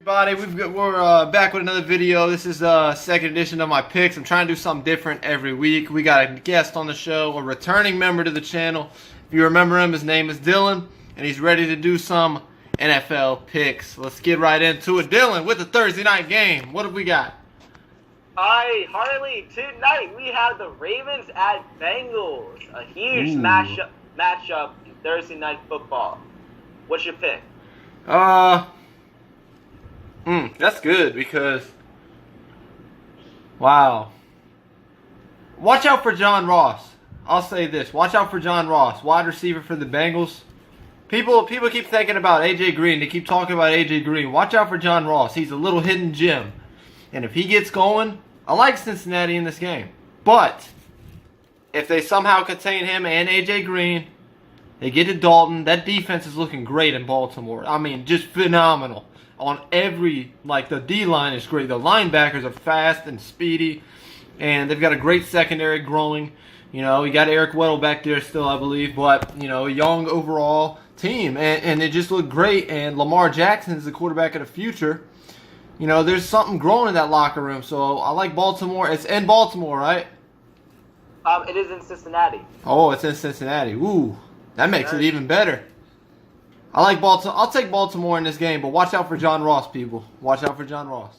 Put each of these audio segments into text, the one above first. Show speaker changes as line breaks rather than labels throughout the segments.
Everybody, we're back with another video. This is the second edition of my picks. I'm trying to do something different every week. We got a guest on the show, a returning member to the channel. If you remember him, his name is Dylan, and he's ready to do some NFL picks. Let's get right into it. Dylan, with the Thursday night game, what have we got?
Hi, Harley. Tonight we have the Ravens at Bengals. A huge matchup in Thursday night football. What's your pick?
That's good because, wow. Watch out for John Ross. I'll say this. Watch out for John Ross, wide receiver for the Bengals. People keep thinking about A.J. Green. They keep talking about A.J. Green. Watch out for John Ross. He's a little hidden gem. And if he gets going, I like Cincinnati in this game. But if they somehow contain him and A.J. Green, they get to Dalton. That defense is looking great in Baltimore. I mean, just phenomenal. On every, the D-line is great. The linebackers are fast and speedy. And they've got a great secondary growing. You know, you got Eric Weddle back there still, I believe. But, you know, a young overall team. And they just look great. And Lamar Jackson is the quarterback of the future. You know, there's something growing in that locker room. So I like Baltimore. It's in Baltimore, right?
It is in Cincinnati.
Oh, it's in Cincinnati. Ooh, that makes it even better. I like Baltimore. I'll take Baltimore in this game, but watch out for John Ross, people. Watch out for John Ross.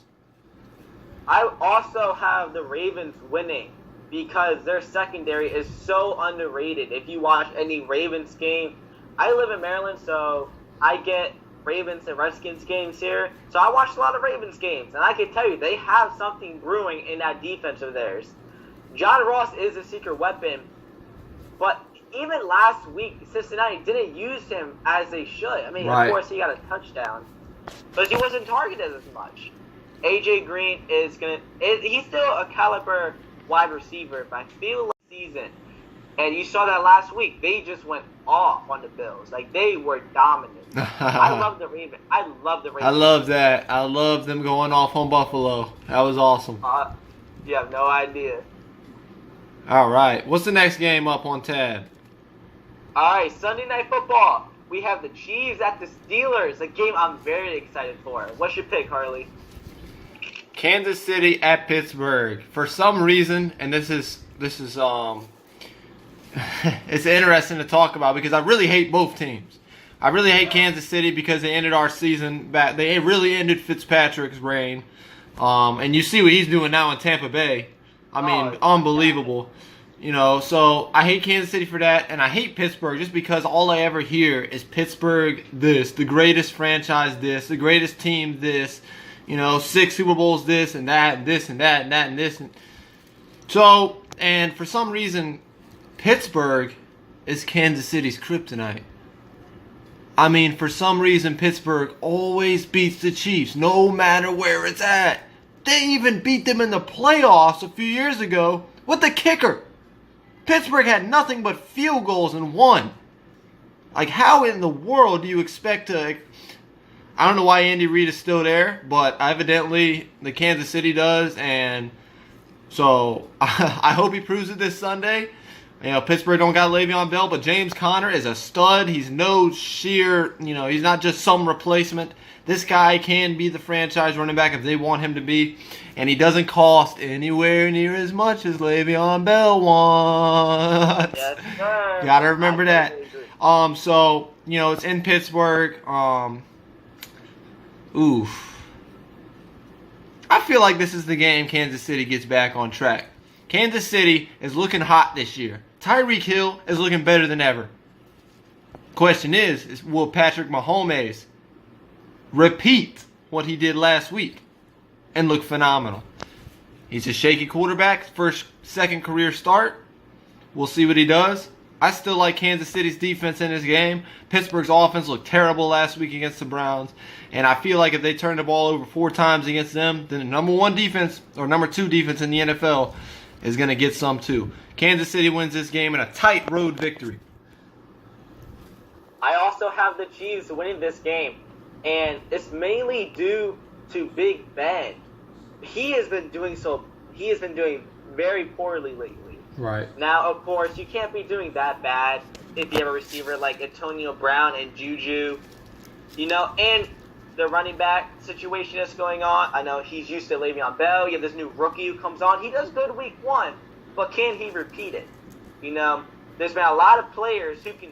I also have the Ravens winning because their secondary is so underrated. If you watch any Ravens game, I live in Maryland, so I get Ravens and Redskins games here. So I watch a lot of Ravens games, and I can tell you they have something brewing in that defense of theirs. John Ross is a secret weapon, but even last week, Cincinnati didn't use him as they should. I mean, Of course, he got a touchdown, but he wasn't targeted as much. A.J. Green he's still a caliber wide receiver, but I feel like season, and you saw that last week, they just went off on the Bills. Like, they were dominant. I love the Ravens. I love that.
I love them going off on Buffalo. That was awesome.
You have no idea.
All right. What's the next game up on tab?
All right, Sunday Night Football. We have the Chiefs at the Steelers, a game I'm very excited for. What's your pick, Harley?
Kansas City at Pittsburgh. For some reason, and this is it's interesting to talk about because I really hate both teams. I really hate Kansas City because they ended our season back. They really ended Fitzpatrick's reign. And you see what he's doing now in Tampa Bay. I mean, unbelievable. You know, so I hate Kansas City for that, and I hate Pittsburgh just because all I ever hear is Pittsburgh this, the greatest franchise this, the greatest team this, you know, 6 Super Bowls this and that and this and that and that and this. So, and for some reason, Pittsburgh is Kansas City's kryptonite. I mean, for some reason, Pittsburgh always beats the Chiefs, no matter where it's at. They even beat them in the playoffs a few years ago with the kicker. Pittsburgh had nothing but field goals and won. Like, how in the world do you expect to... I don't know why Andy Reid is still there, but evidently the Kansas City does, and so I hope he proves it this Sunday. You know, Pittsburgh don't got Le'Veon Bell, but James Conner is a stud. He's no sheer, you know, he's not just some replacement. This guy can be the franchise running back if they want him to be. And he doesn't cost anywhere near as much as Le'Veon Bell wants.
Yes, sir.
Gotta remember that. So, you know, it's in Pittsburgh. I feel like this is the game Kansas City gets back on track. Kansas City is looking hot this year. Tyreek Hill is looking better than ever. Question is will Patrick Mahomes repeat what he did last week and look phenomenal? He's a shaky quarterback, second career start. We'll see what he does. I still like Kansas City's defense in this game. Pittsburgh's offense looked terrible last week against the Browns, and I feel like if they turn the ball over 4 times against them, then the number 1 defense or number 2 defense in the NFL is going to get some too. Kansas City wins this game in a tight road victory.
I also have the Chiefs winning this game, and it's mainly due to Big Ben. He has been doing very poorly lately.
Right.
Now, of course, you can't be doing that bad if you have a receiver like Antonio Brown and Juju. You know, and the running back situation that's going on. I know he's used to Le'Veon Bell. You have this new rookie who comes on. He does good week 1, but can he repeat it? You know, there's been a lot of players who can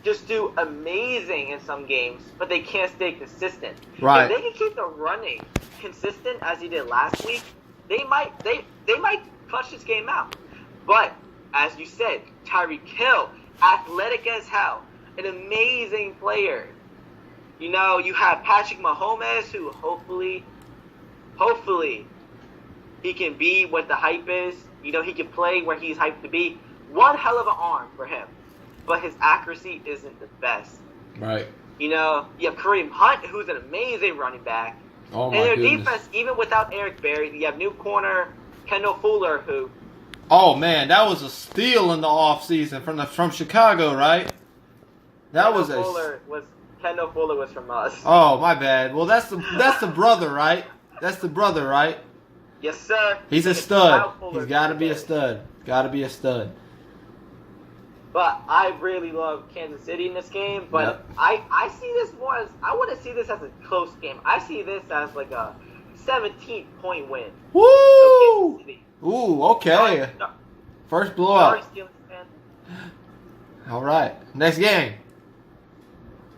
just do amazing in some games, but they can't stay consistent.
Right.
If they can keep the running consistent as he did last week, they might clutch this game out. But as you said, Tyreek Hill, athletic as hell, an amazing player. You know, you have Patrick Mahomes, who hopefully he can be what the hype is. You know, he can play where he's hyped to be. One hell of an arm for him, but his accuracy isn't the best.
Right.
You know, you have Kareem Hunt, who's an amazing running back.
Oh, my
and their
goodness.
defense, even without Eric Berry, you have new corner Kendall Fuller, who...
Oh, man, that was a steal in the offseason from Chicago, right? Kendall
Fuller was from us.
Oh, my bad. Well, that's the brother, right? That's the brother, right?
Yes, sir.
He's a stud. He's got to be a stud. Got to be a stud.
But I really love Kansas City in this game. But
yep.
I see this more as, I wouldn't see this as a close game. I see this as like a 17-point win.
Woo! Ooh, okay. First blowout. All right. Next game.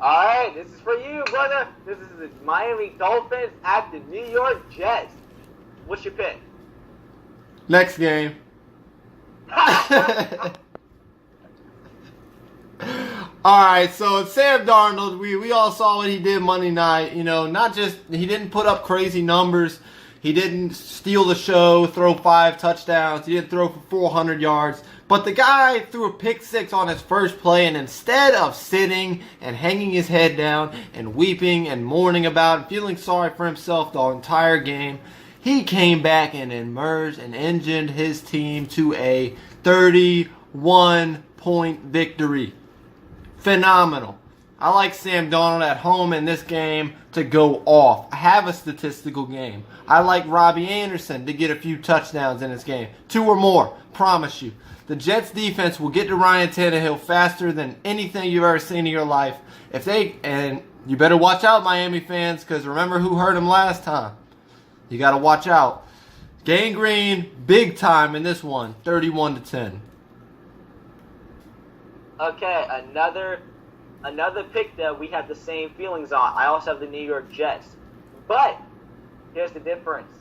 All right, this is for you, brother. This is the Miami Dolphins at the New York Jets. What's your pick?
Next game. All right, so Sam Darnold, we all saw what he did Monday night. You know, not just he didn't put up crazy numbers. He didn't steal the show, throw 5 touchdowns. He didn't throw for 400 yards. But the guy threw a pick 6 on his first play, and instead of sitting and hanging his head down and weeping and mourning about and feeling sorry for himself the entire game, he came back and emerged and engined his team to a 31-point victory. Phenomenal. I like Sam Darnold at home in this game to go off. Have a statistical game. I like Robbie Anderson to get a few touchdowns in this game. 2 or more. Promise you. The Jets defense will get to Ryan Tannehill faster than anything you've ever seen in your life. And you better watch out, Miami fans, because remember who hurt him last time. You got to watch out. Gang Green, big time in this one. 31-10.
Okay, another pick that we have the same feelings on. I also have the New York Jets. But here's the difference.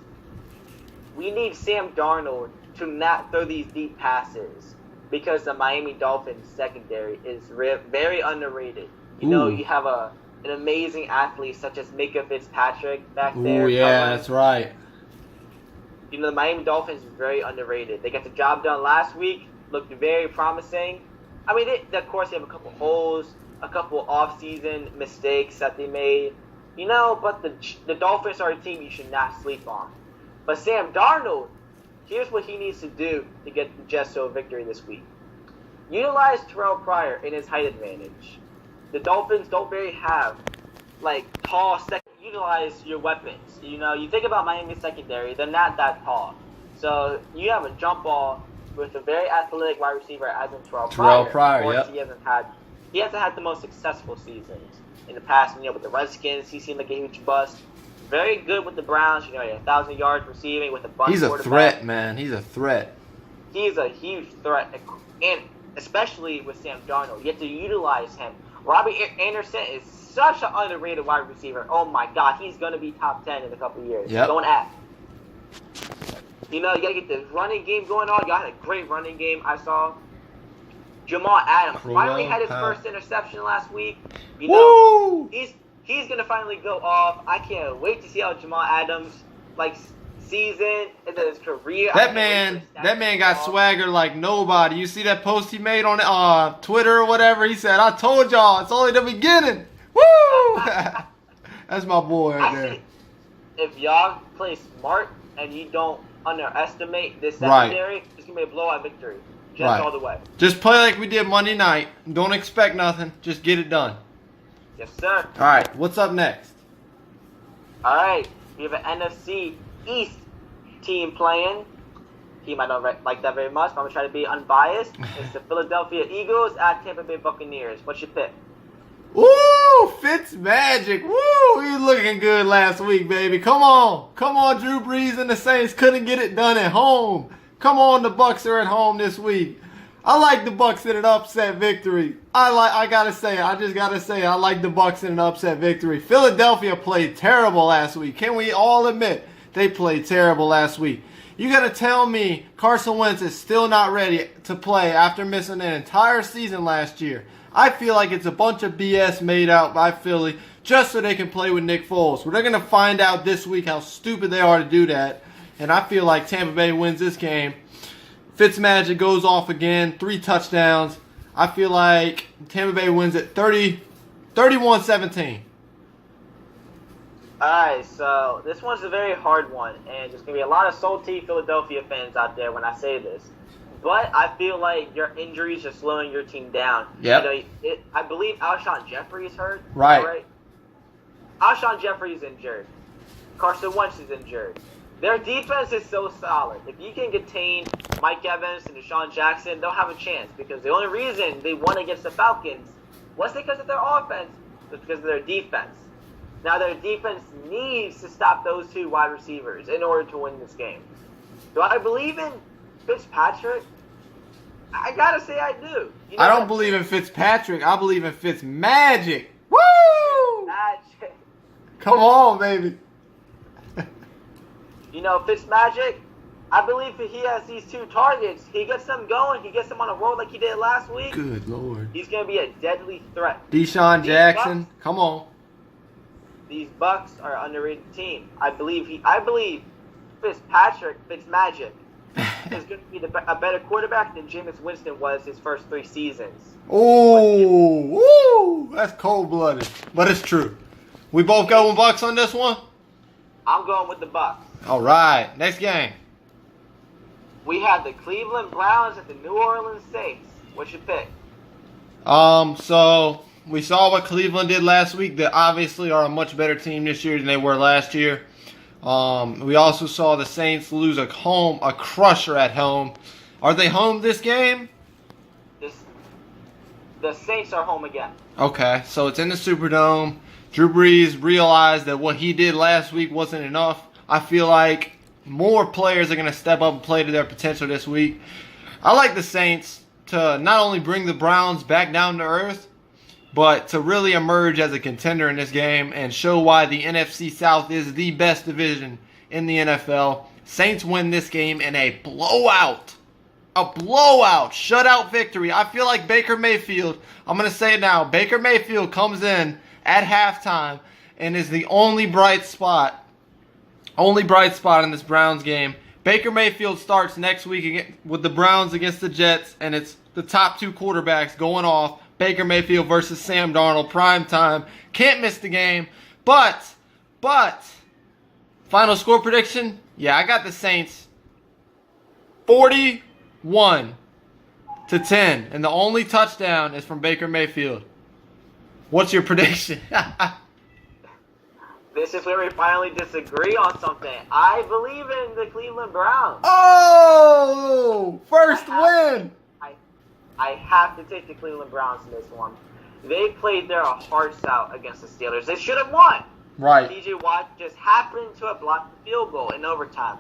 We need Sam Darnold to not throw these deep passes because the Miami Dolphins secondary is very underrated. You know, you have an amazing athlete such as Micah Fitzpatrick back there.
Oh, yeah, that's right.
You know, the Miami Dolphins is very underrated. They got the job done last week, looked very promising. I mean, of course, they have a couple holes, a couple off-season mistakes that they made. You know, but the Dolphins are a team you should not sleep on. But Sam Darnold, here's what he needs to do to get the Jets to a victory this week. Utilize Terrell Pryor in his height advantage. The Dolphins don't really have, like, tall second. Utilize your weapons. You know, you think about Miami's secondary, they're not that tall. So you have a jump ball with a very athletic wide receiver as in Terrell Pryor.
Yep.
He hasn't had the most successful seasons in the past. You know, with the Redskins, he seemed like a huge bust. Very good with the Browns. You know, he had 1,000 yards receiving with a bunch.
He's a threat, man. He's a threat.
He's a huge threat, and especially with Sam Darnold, you have to utilize him. Robbie Anderson is such an underrated wide receiver. Oh my God, he's gonna be top 10 in a couple of years.
Yep.
Don't act. You know, you gotta get the running game going on. Y'all had a great running game. I saw Jamal Adams finally had his first interception last week. You know, he's gonna finally go off. I can't wait to see how Jamal Adams season and then his career.
That man got swagger like nobody. You see that post he made on Twitter or whatever? He said, "I told y'all, it's only the beginning." Woo! That's my boy right there.
If y'all play smart and you don't underestimate this secondary, it's gonna be a blowout victory. Jets all the way.
Just play like we did Monday night. Don't expect nothing. Just get it done.
Yes, sir.
All right. What's up next?
All right. We have an NFC East team playing. Team I don't like that very much, but I'm going to try to be unbiased. It's the Philadelphia Eagles at Tampa Bay Buccaneers. What's your pick?
Ooh! Woo! Fitzmagic. Woo! He was looking good last week, baby. Come on. Come on, Drew Brees and the Saints couldn't get it done at home. Come on, the Bucs are at home this week. I like the Bucs in an upset victory. I gotta say, I just gotta say, I like the Bucs in an upset victory. Philadelphia played terrible last week. Can we all admit they played terrible last week? You gotta tell me Carson Wentz is still not ready to play after missing an entire season last year. I feel like it's a bunch of BS made out by Philly just so they can play with Nick Foles. We're gonna find out this week how stupid they are to do that. And I feel like Tampa Bay wins this game. Fitzmagic goes off again, 3 touchdowns. I feel like Tampa Bay wins at 31-17.
Alright, so this one's a very hard one, and there's going to be a lot of salty Philadelphia fans out there when I say this. But I feel like your injuries are slowing your team down.
Yep.
You know, I believe Alshon Jeffrey is hurt.
Right.
Alshon Jeffrey is injured. Carson Wentz is injured. Their defense is so solid. If you can contain Mike Evans and Deshaun Jackson, they'll have a chance. Because the only reason they won against the Falcons wasn't because of their offense, but because of their defense. Now their defense needs to stop those 2 wide receivers in order to win this game. Do I believe in Fitzpatrick? I gotta say I do. You know,
I don't believe in Fitzpatrick. I believe in Fitzmagic. Woo!
Magic.
Come on, baby.
You know, Fitzmagic, I believe if he has these 2 targets, he gets them going, he gets them on a roll like he did last week.
Good Lord.
He's going to be a deadly threat.
Deshaun Jackson, come on.
These Bucs are an underrated team. I believe Fitzmagic is going to be a better quarterback than Jameis Winston was his first 3 seasons.
Oh, woo! That's cold-blooded, but it's true. We both going Bucs on this one?
I'm going with the Bucs.
All right, next game.
We have the Cleveland Browns at the New Orleans Saints. What's your pick?
So we saw what Cleveland did last week. They obviously are a much better team this year than they were last year. We also saw the Saints lose a crusher at home. Are they home this game?
The Saints are home again.
Okay, so it's in the Superdome. Drew Brees realized that what he did last week wasn't enough. I feel like more players are going to step up and play to their potential this week. I like the Saints to not only bring the Browns back down to earth, but to really emerge as a contender in this game and show why the NFC South is the best division in the NFL. Saints win this game in a blowout. A blowout, shutout victory. I feel like Baker Mayfield, I'm going to say it now, Baker Mayfield comes in at halftime and is the only bright spot in this Browns game. Baker Mayfield starts next week with the Browns against the Jets, and it's the top 2 quarterbacks going off. Baker Mayfield versus Sam Darnold, prime time. Can't miss the game. But, final score prediction? Yeah, I got the Saints 41-10, and the only touchdown is from Baker Mayfield. What's your prediction?
This is where we finally disagree on something. I believe in the Cleveland Browns.
Oh! First win!
I have to take the Cleveland Browns in this one. They played their hearts out against the Steelers. They should have won.
Right.
TJ Watt just happened to have blocked the field goal in overtime.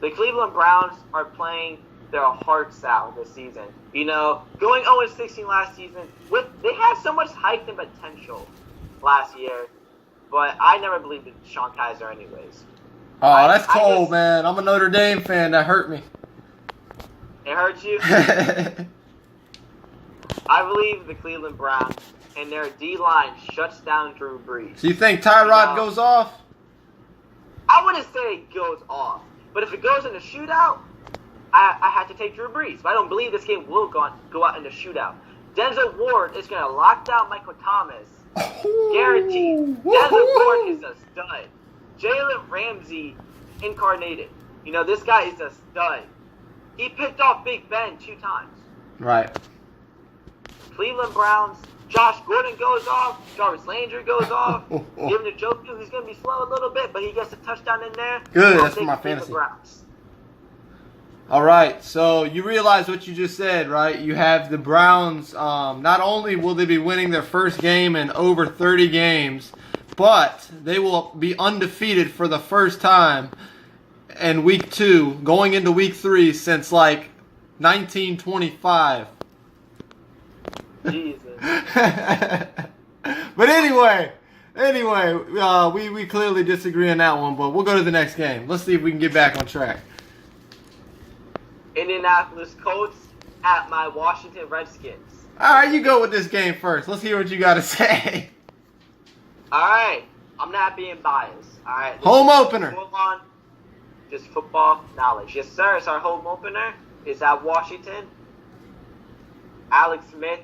The Cleveland Browns are playing their hearts out this season. You know, going 0-16 last season, they had so much hype and potential last year. But I never believed in Sean Kaiser anyways.
Oh, that's cold, man. I'm a Notre Dame fan. That hurt me.
It hurts you? I believe the Cleveland Browns and their D-line shuts down Drew Brees.
So you think Tyrod goes off?
I wouldn't say it goes off. But if it goes in a shootout, I have to take Drew Brees. But I don't believe this game will go out in a shootout. Denzel Ward is going to lock down Michael Thomas. Guaranteed. Denzel Ward is a stud. Jalen Ramsey incarnated. You know, this guy is a stud. He picked off Big Ben 2 times.
Right.
Cleveland Browns, Josh Gordon goes off, Jarvis Landry goes off. Giving the joke to he's going to be slow a little bit, but he gets a touchdown in there.
Good, that's for my fantasy.
Browns.
All right, so you realize what you just said, right? You have the Browns. Not only will they be winning their first game in over 30 games, but they will be undefeated for the first time in week 2, going into week 3 since like 1925.
Jesus.
But anyway, we clearly disagree on that one, but we'll go to the next game. Let's see if we can get back on track.
Indianapolis Colts at my Washington Redskins.
All right, you go with this game first. Let's hear what you got to say.
All right, I'm not being biased. All right,
Home opener.
Full on, just football knowledge. Yes, sir. It's our home opener. Is at Washington. Alex Smith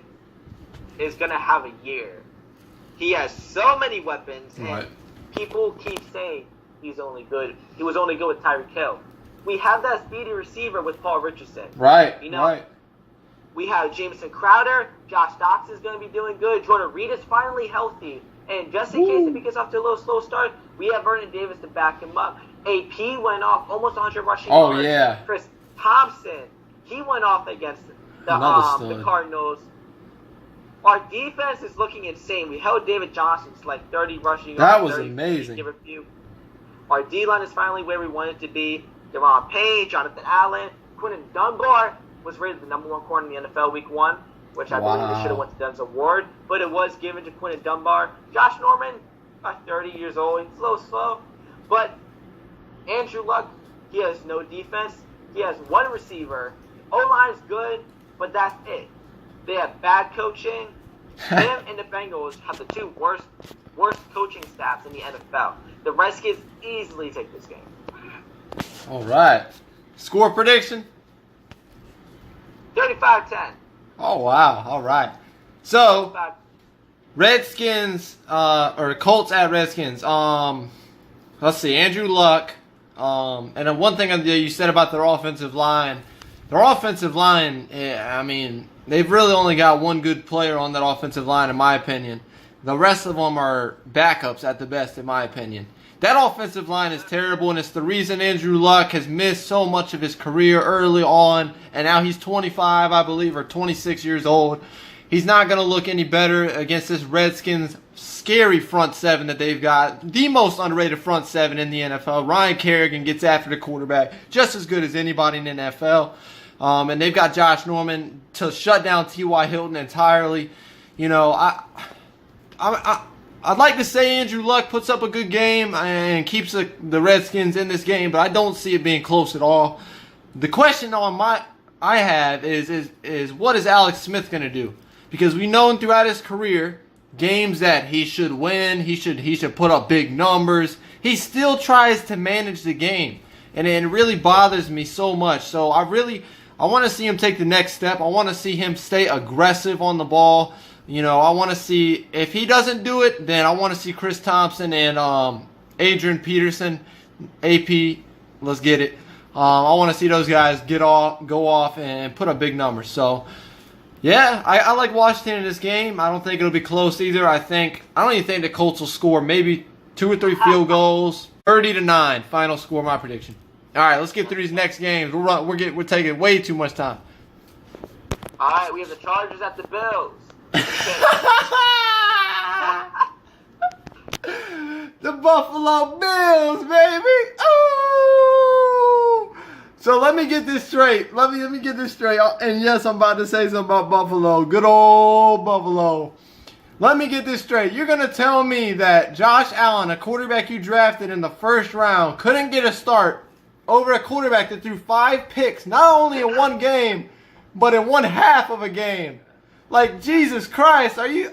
is gonna have a year. He has so many weapons, and people keep saying he's only good. He was only good with Tyreek Hill. We have that speedy receiver with Paul Richardson.
Right.
You know, we have Jameson Crowder. Josh Dox is going to be doing good. Jordan Reed is finally healthy. And just in case if he gets off to a little slow start, we have Vernon Davis to back him up. AP went off almost 100 rushing yards.
Oh, yeah.
Chris Thompson, he went off against the Cardinals. Our defense is looking insane. We held David Johnson to like 30 rushing yards.
That was amazing.
Give a few. Our D-line is finally where we want it to be. Deron Payne, Jonathan Allen, Quinton Dunbar was rated the number 1 corner in the NFL week 1, which I believe they should have went to Denzel Ward, but it was given to Quinton Dunbar. Josh Norman, about 30 years old, he's a little slow, but Andrew Luck, he has no defense. He has 1 receiver. O-line's good, but that's it. They have bad coaching. Him and the Bengals have the 2 worst coaching staffs in the NFL. The Redskins easily take this game.
All right. Score prediction?
35-10.
Oh, wow. All right. So, Redskins, or Colts at Redskins. Let's see. Andrew Luck. And then one thing you said about their offensive line. Their offensive line, I mean, they've really only got one good player on that offensive line, in my opinion. The rest of them are backups at the best, in my opinion. That offensive line is terrible, and it's the reason Andrew Luck has missed so much of his career early on, and now he's 25, I believe, or 26 years old. He's not going to look any better against this Redskins scary front 7 that they've got. The most underrated front 7 in the NFL. Ryan Kerrigan gets after the quarterback just as good as anybody in the NFL. And they've got Josh Norman to shut down T.Y. Hilton entirely. You know, I'd like to say Andrew Luck puts up a good game and keeps the Redskins in this game, but I don't see it being close at all. The question I have is what is Alex Smith going to do? Because we know throughout his career, games that he should win, he should put up big numbers. He still tries to manage the game, and it really bothers me so much. So I want to see him take the next step. I want to see him stay aggressive on the ball. You know, I want to see, if he doesn't do it, then I want to see Chris Thompson and Adrian Peterson, AP, let's get it. I want to see those guys go off and put up big numbers. So, yeah, I like Washington in this game. I don't think it'll be close either. I don't even think the Colts will score maybe 2 or 3 field goals. 30-9, final score, my prediction. All right, let's get through these next games. We're taking way too much time.
All right, we have the Chargers at the Bills.
The Buffalo Bills, baby. Oh! So let me get this straight. Let me get this straight. And yes, I'm about to say something about Buffalo. Good old Buffalo. Let me get this straight. You're going to tell me that Josh Allen, a quarterback you drafted in the first round, couldn't get a start over a quarterback that threw 5 picks, not only in one game, but in one half of a game. Like, Jesus Christ, are you?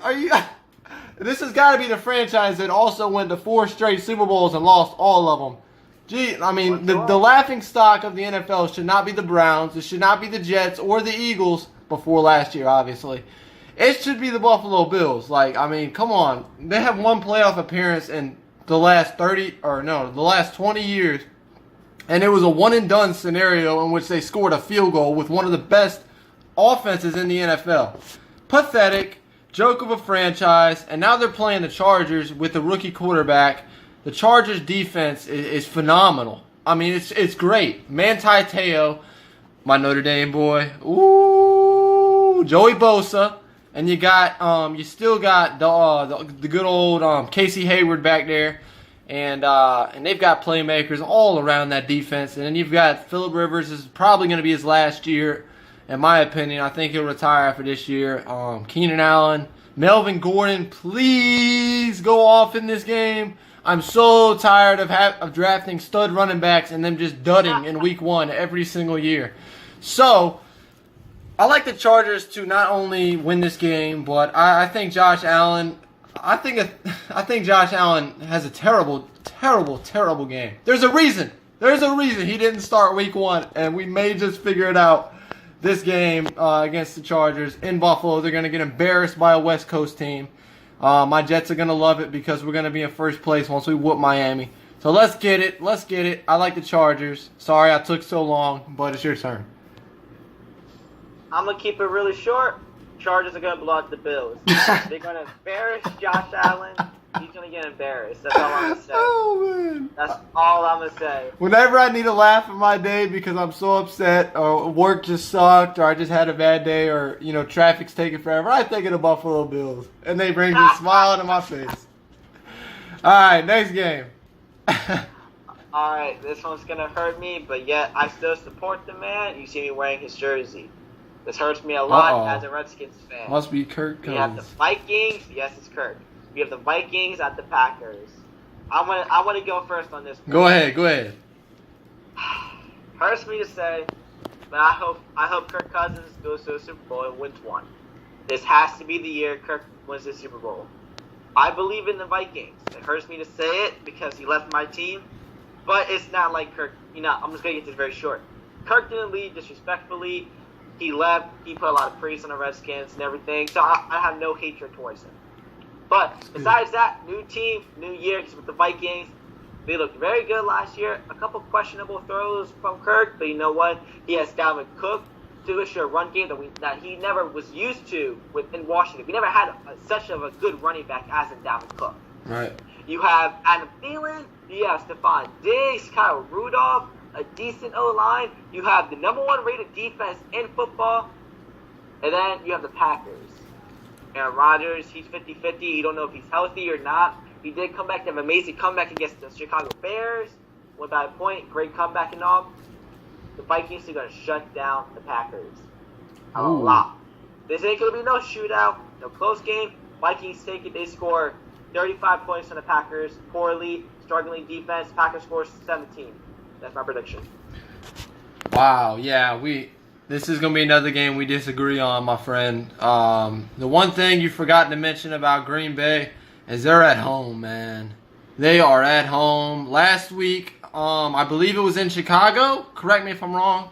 This has got to be the franchise that also went to 4 straight Super Bowls and lost all of them. Gee, I mean, the laughing stock of the NFL should not be the Browns. It should not be the Jets or the Eagles before last year, obviously. It should be the Buffalo Bills. Like, I mean, come on. They have one playoff appearance in the last 20 years. And it was a one-and-done scenario in which they scored a field goal with one of the best offenses in the NFL. Pathetic, joke of a franchise, and now they're playing the Chargers with the rookie quarterback. The Chargers defense is phenomenal. I mean, it's great. Manti Te'o, my Notre Dame boy. Ooh, Joey Bosa. And you got you still got the good old Casey Hayward back there. And they've got playmakers all around that defense. And then you've got Phillip Rivers. This is probably going to be his last year, in my opinion. I think he'll retire after this year. Keenan Allen. Melvin Gordon, please go off in this game. I'm so tired of drafting stud running backs and them just dudding in week 1 every single year. So, I like the Chargers to not only win this game, but I think Josh Allen... I think Josh Allen has a terrible, terrible, terrible game. There's a reason. There's a reason he didn't start week 1, and we may just figure it out this game against the Chargers in Buffalo. They're going to get embarrassed by a West Coast team. My Jets are going to love it because we're going to be in first place once we whoop Miami. So let's get it. Let's get it. I like the Chargers. Sorry I took so long, but it's your turn.
I'm going to keep it really short. Chargers are going to blow out the Bills. They're going to embarrass Josh Allen. He's going to get embarrassed. That's all I'm going to say.
Oh, man.
That's all I'm going to say.
Whenever I need a laugh in my day because I'm so upset or work just sucked or I just had a bad day or, traffic's taking forever, I think of the Buffalo Bills. And they bring a smile to my face. All right, next game.
All right, this one's going to hurt me, but yet I still support the man. You see me wearing his jersey. This hurts me a lot as a Redskins fan.
Must be Kirk Cousins.
We have the Vikings. Yes, it's Kirk. We have the Vikings at the Packers. I want to go first on this one.
Go ahead.
Hurts me to say, but I hope Kirk Cousins goes to a Super Bowl and wins one. This has to be the year Kirk wins the Super Bowl. I believe in the Vikings. It hurts me to say it because he left my team, but it's not like Kirk. I'm just gonna get this very short. Kirk didn't leave disrespectfully. He left. He put a lot of praise on the Redskins and everything. So I have no hatred towards him. But besides that, new team, new year. He's with the Vikings. They looked very good last year. A couple questionable throws from Kirk, but you know what? He has Dalvin Cook to issue a run game that he never was used to in Washington. We never had such of a good running back as in Dalvin Cook.
Right.
You have Adam Thielen. You have Stephon Diggs, Kyle Rudolph, a decent O-line. You have the number 1 rated defense in football. And then you have the Packers. Aaron Rodgers, he's 50-50. You don't know if he's healthy or not. He did come back to have an amazing comeback against the Chicago Bears. Went by a point. Great comeback and all. The Vikings are going to shut down the Packers. A lot. This ain't going to be no shootout. No close game. Vikings take it. They score 35 points on the Packers. Poorly. Struggling defense. Packers scores 17. That's my prediction.
Wow. Yeah, this is going to be another game we disagree on, my friend. The one thing you forgot to mention about Green Bay is they're at home, man. They are at home. Last week, I believe it was in Chicago. Correct me if I'm wrong.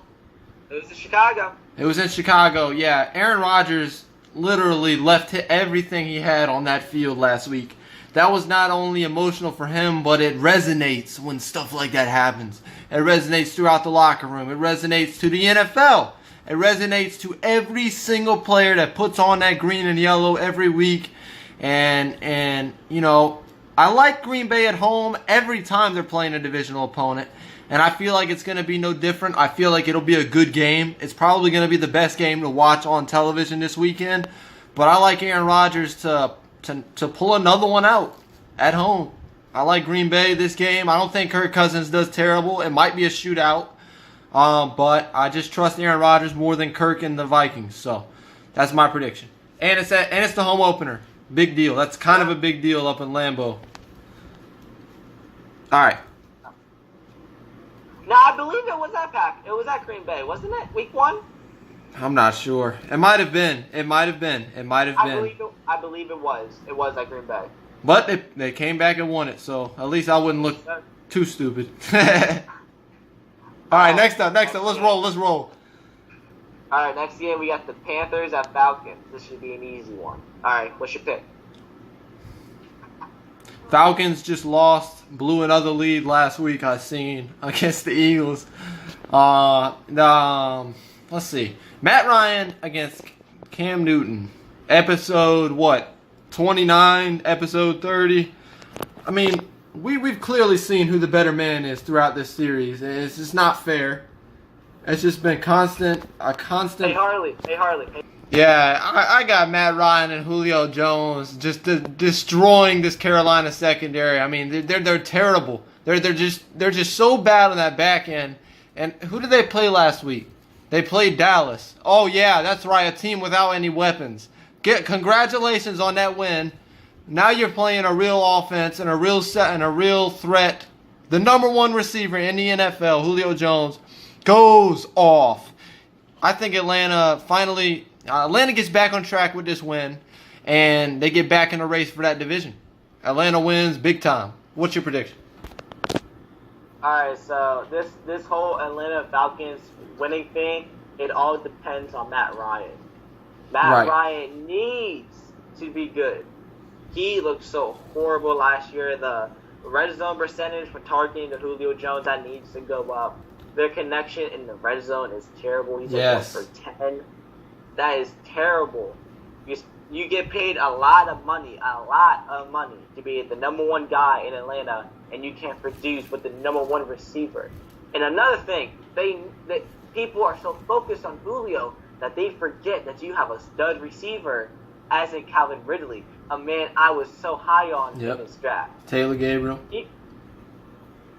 It was in Chicago.
It was in Chicago, yeah. Aaron Rodgers literally left everything he had on that field last week. That was not only emotional for him, but it resonates when stuff like that happens. It resonates throughout the locker room. It resonates to the NFL. It resonates to every single player that puts on that green and yellow every week. And I like Green Bay at home every time they're playing a divisional opponent. And I feel like it's going to be no different. I feel like it'll be a good game. It's probably going to be the best game to watch on television this weekend. But I like Aaron Rodgers to pull another one out at home. I like Green Bay this game. I don't think Kirk Cousins does terrible. It might be a shootout. But I just trust Aaron Rodgers more than Kirk and the Vikings. So that's my prediction. And it's the home opener. Big deal. That's kind of a big deal up in Lambeau. All right.
No, I believe it was at It was at Green Bay, wasn't it? Week 1?
I'm not sure. It might have been. I
believe it was. It was at Green Bay.
But they came back and won it, so at least I wouldn't look too stupid. All right, next up. Let's roll.
All right, next game we got the Panthers at Falcons. This should be an easy one. All right, what's your pick?
Falcons just blew another lead last week, I seen, against the Eagles. Let's see. Matt Ryan against Cam Newton. Episode, 29, episode 30. I mean, we've clearly seen who the better man is throughout this series. It's just not fair. It's just been a constant.
Hey Harley.
Yeah, I got Matt Ryan and Julio Jones just destroying this Carolina secondary. I mean, they're terrible. They're just so bad on that back end. And who did they play last week? They played Dallas. Oh yeah, that's right, a team without any weapons. Congratulations on that win. Now you're playing a real offense and a real set and a real threat. The number one receiver in the NFL, Julio Jones, goes off. I think Atlanta gets back on track with this win, and they get back in the race for that division. Atlanta wins big time. What's your prediction?
All right, so this whole Atlanta Falcons winning thing, it all depends on Matt Ryan. Matt Ryan needs to be good. He looked so horrible last year. The red zone percentage for targeting to Julio Jones, that needs to go up. Their connection in the red zone is terrible. He's like 1 for 10. That is terrible. You get paid a lot of money to be the number one guy in Atlanta, and you can't produce with the number one receiver. And another thing, people are so focused on Julio that they forget that you have a stud receiver, as in Calvin Ridley, a man I was so high on in this draft.
Taylor Gabriel.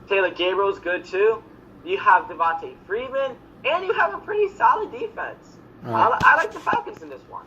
Taylor Gabriel's good too. You have Devontae Freeman, and you have a pretty solid defense. Right. I like the Falcons in this one.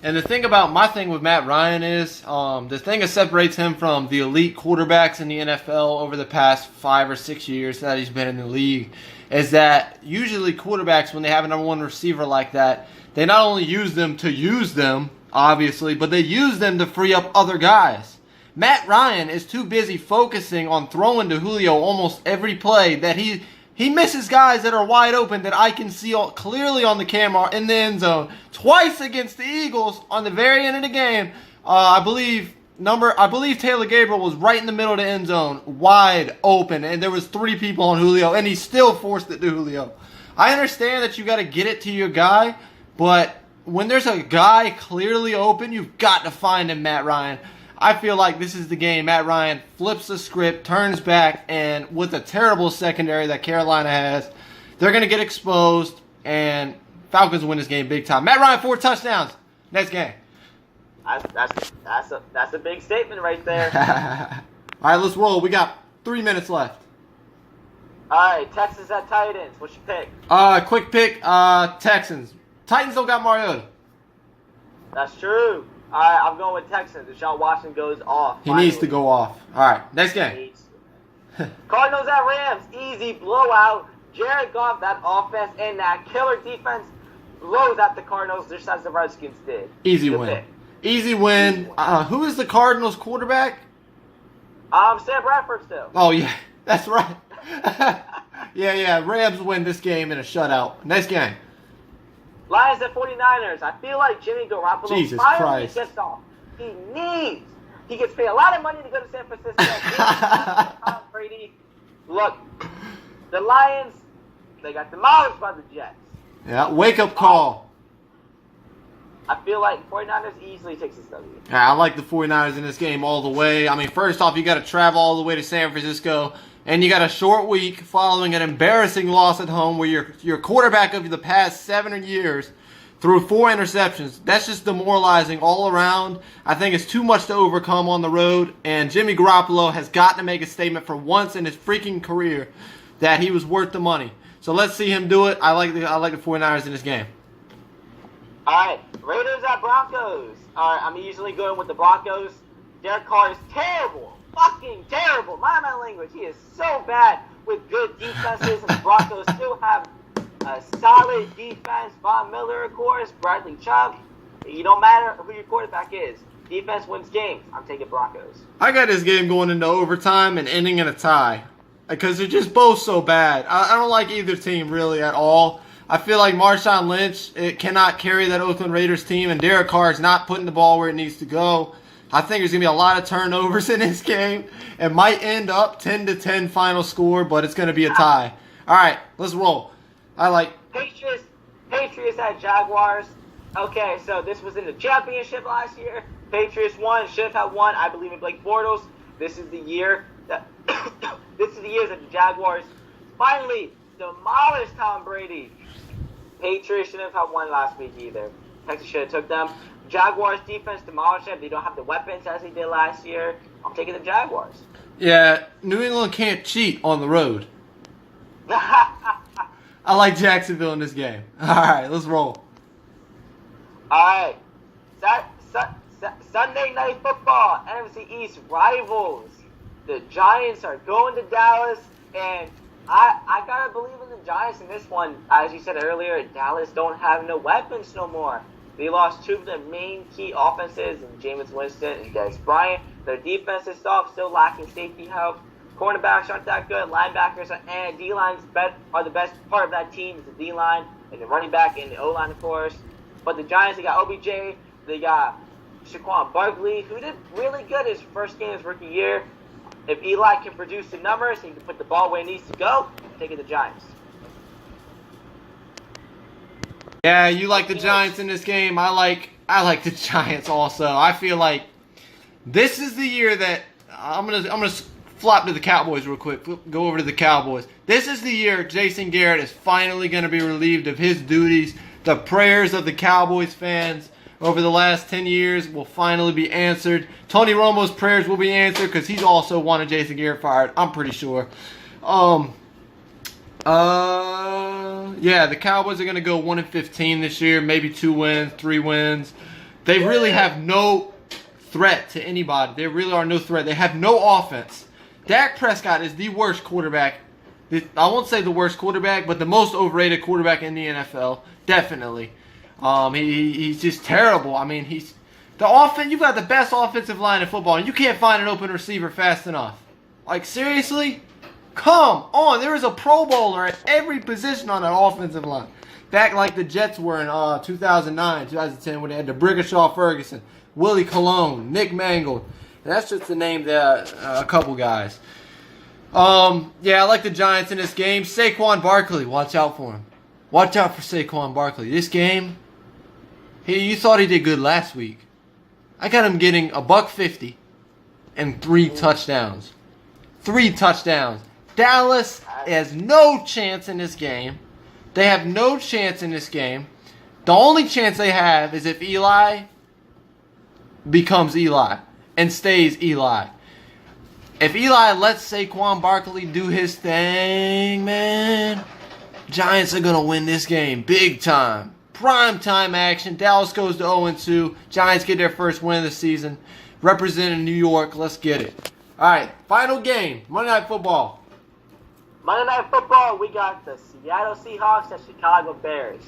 And the thing about my thing with Matt Ryan is the thing that separates him from the elite quarterbacks in the NFL over the past 5 or 6 years that he's been in the league is that usually quarterbacks, when they have a number one receiver like that, they not only use them to use them, obviously, but they use them to free up other guys. Matt Ryan is too busy focusing on throwing to Julio almost every play that he misses guys that are wide open that I can see clearly on the camera in the end zone. Twice against the Eagles on the very end of the game, I believe Taylor Gabriel was right in the middle of the end zone, wide open, and there was 3 people on Julio, and he still forced it to Julio. I understand that you got to get it to your guy, but when there's a guy clearly open, you've got to find him, Matt Ryan. I feel like this is the game. Matt Ryan flips the script, turns back, and with a terrible secondary that Carolina has, they're going to get exposed, and Falcons win this game big time. Matt Ryan, 4 touchdowns. Next game.
That's a big statement right there.
All right, let's roll. We got 3 minutes left.
All right, Texans at Titans. What's your pick?
Quick pick, Texans. Titans don't got Mariota.
That's true. All right, I'm going with Texans. Deshaun Watson goes off.
He needs to go off. All right, next game.
Cardinals at Rams. Easy blowout. Jared Goff, that offense and that killer defense blows out the Cardinals just as the Redskins did.
Easy win. Easy win. Who is the Cardinals quarterback?
Sam Bradford still.
Oh, yeah. That's right. Yeah. Rams win this game in a shutout. Next game.
Lions at 49ers. I feel like Jimmy Garoppolo finally gets off. He gets paid a lot of money to go to San Francisco. Tom Brady. Look, the Lions, they got demolished by the Jets.
Yeah, wake-up call.
I feel like 49ers easily takes this W.
Yeah, I like the 49ers in this game all the way. I mean, first off, you got to travel all the way to San Francisco, and you got a short week following an embarrassing loss at home where your quarterback of the past 7 years threw 4 interceptions. That's just demoralizing all around. I think it's too much to overcome on the road, and Jimmy Garoppolo has got to make a statement for once in his freaking career that he was worth the money. So let's see him do it. I like the 49ers in this game.
All right, Raiders at Broncos. All right, I'm usually going with the Broncos. Derek Carr is terrible, fucking terrible. Mind my language. He is so bad with good defenses, and the Broncos still have a solid defense. Von Miller, of course, Bradley Chubb. You don't matter who your quarterback is. Defense wins games. I'm taking Broncos.
I got this game going into overtime and ending in a tie because they're just both so bad. I don't like either team really at all. I feel like Marshawn Lynch cannot carry that Oakland Raiders team, and Derek Carr is not putting the ball where it needs to go. I think there's going to be a lot of turnovers in this game. It might end up 10-10 final score, but it's going to be a tie. All right, let's roll. I like
Patriots at Jaguars. Okay, so this was in the championship last year. Patriots won, should have won. I believe in Blake Bortles. This is the year that the Jaguars finally demolished Tom Brady. Patriots shouldn't have won last week either. Texas should have took them. Jaguars defense demolished them. They don't have the weapons as they did last year. I'm taking the Jaguars.
Yeah, New England can't cheat on the road. I like Jacksonville in this game. All right, let's roll.
All right. Sunday Night Football, NFC East rivals. The Giants are going to Dallas, and I gotta believe in the Giants in this one. As you said earlier, Dallas don't have no weapons no more. They lost two of their main key offenses in Jameis Winston and Des Bryant. Their defense is soft, still lacking safety help. Cornerbacks aren't that good. Linebackers and D-lines are the best part of that team is the D-line and the running back and the O-line, of course. But the Giants, they got OBJ, they got Saquon Barkley, who did really good his first game, his rookie year. If Eli can produce the numbers, he can put the ball where it needs to go. I'm taking the Giants.
Yeah, you like the Giants in this game. I like the Giants also. I feel like this is the year that I'm gonna flop to the Cowboys real quick. Go over to the Cowboys. This is the year Jason Garrett is finally going to be relieved of his duties. The prayers of the Cowboys fans over the last 10 years will finally be answered. Tony Romo's prayers will be answered because he's also wanted Jason Garrett fired. I'm pretty sure. Yeah, the Cowboys are going to go 1-15 this year, maybe 2 wins, 3 wins. They really have no threat to anybody. They really are no threat. They have no offense. Dak Prescott is the worst quarterback. I won't say the worst quarterback, but the most overrated quarterback in the NFL. Definitely. He's just terrible. I mean, you've got the best offensive line in football, and you can't find an open receiver fast enough. Like, seriously? Come on. There is a Pro Bowler at every position on that offensive line. Back like the Jets were in 2009, 2010, when they had the Brigashaw Ferguson, Willie Colon, Nick Mangold. That's just to name a couple guys. Yeah, I like the Giants in this game. Saquon Barkley, watch out for him. Watch out for Saquon Barkley. This game, you thought he did good last week. I got him getting $150 and 3 touchdowns. 3 touchdowns. Dallas has no chance in this game. They have no chance in this game. The only chance they have is if Eli becomes Eli and stays Eli. If Eli lets Saquon Barkley do his thing, man, Giants are going to win this game big time. Prime time action. Dallas goes to 0-2. Giants get their first win of the season. Representing New York. Let's get it. All right, final game. Monday Night Football.
Monday Night Football, we got the Seattle Seahawks and Chicago Bears.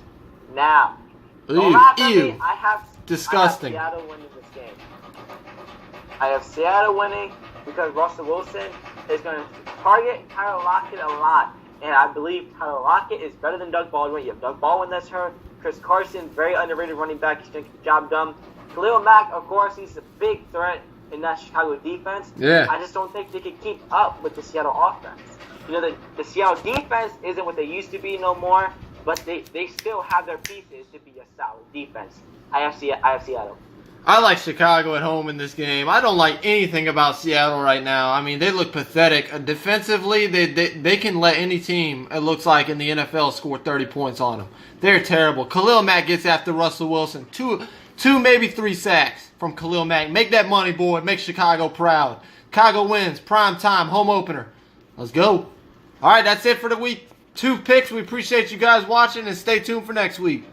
Now, don't laugh at me.
Disgusting.
I have Seattle winning this game. I have Seattle winning because Russell Wilson is going to target Tyler Lockett a lot. And I believe Tyler Lockett is better than Doug Baldwin. You have Doug Baldwin that's hurt. Chris Carson, very underrated running back. He's going to get the job done. Khalil Mack, of course, he's a big threat in that Chicago defense.
Yeah.
I just don't think they can keep up with the Seattle offense. You know, the Seattle defense isn't what they used to be no more, but they still have their pieces to be a solid defense. I have Seattle.
I like Chicago at home in this game. I don't like anything about Seattle right now. I mean, they look pathetic. Defensively, they can let any team, it looks like, in the NFL score 30 points on them. They're terrible. Khalil Mack gets after Russell Wilson. Two, maybe 3 sacks from Khalil Mack. Make that money, boy. Make Chicago proud. Chicago wins. Prime time. Home opener. Let's go. All right, that's it for the week 2 picks. We appreciate you guys watching, and stay tuned for next week.